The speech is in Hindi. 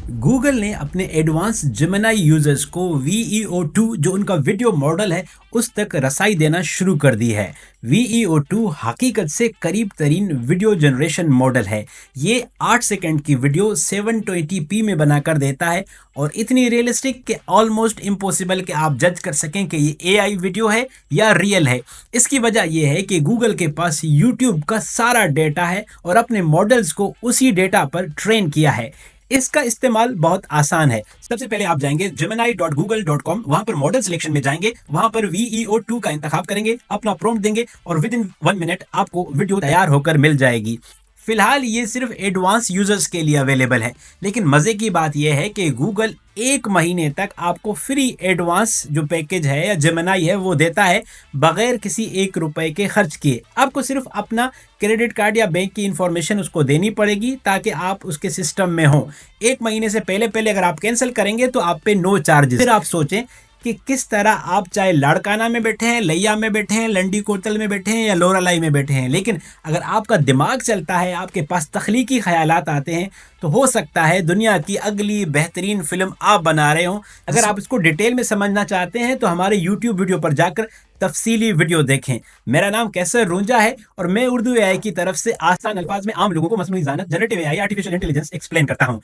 गूगल ने अपने एडवांस जेमिनी यूजर्स को VEO2 जो उनका वीडियो मॉडल है उस तक रसाई देना शुरू कर दी है। VEO2 हकीकत से करीब तरीन वीडियो जनरेशन मॉडल है। ये 8 सेकंड की वीडियो 720p में बनाकर देता है और इतनी रियलिस्टिक कि ऑलमोस्ट इम्पॉसिबल कि आप जज कर सकें कि ये AI वीडियो है या रियल है। इसकी वजह यह है कि गूगल के पास YouTube का सारा डेटा है और अपने मॉडल्स को उसी डेटा पर ट्रेन किया है। इसका इस्तेमाल बहुत आसान है। सबसे पहले आप जाएंगे gemini.google.com, वहां पर मॉडल सिलेक्शन में जाएंगे, वहां पर VEO2 का इंतखाब करेंगे, अपना प्रॉम्प्ट देंगे और विद इन 1 मिनट आपको वीडियो तैयार होकर मिल जाएगी। फिलहाल ये सिर्फ एडवांस यूजर्स के लिए अवेलेबल है, लेकिन मजे की बात यह है कि गूगल 1 महीने तक आपको फ्री एडवांस जो पैकेज है या जेमिनी है वो देता है, बगैर किसी 1 रुपए के खर्च किए। आपको सिर्फ अपना क्रेडिट कार्ड या बैंक की इंफॉर्मेशन उसको देनी पड़ेगी ताकि आप उसके सिस्टम में हो। 1 महीने से पहले पहले अगर आप कैंसिल करेंगे तो आप पे नो चार्जेस। फिर आप सोचें कि किस तरह आप चाहे लाड़काना में बैठे हैं, लैया में बैठे हैं, लंडी कोतल में बैठे हैं या लोरालाई में बैठे हैं, लेकिन अगर आपका दिमाग चलता है, आपके पास तख्लीकी ख्यालात आते हैं, तो हो सकता है दुनिया की अगली बेहतरीन फिल्म आप बना रहे हो। अगर आप इसको डिटेल में समझना चाहते हैं तो हमारे YouTube वीडियो पर जाकर तफसीली वीडियो देखें। मेरा नाम कैसर रूंजा है और मैं उर्दू AI की तरफ से आसान अल्फाज में आम लोगों को मसनूई ज़ानत, generative AI, artificial intelligence explain करता हूँ।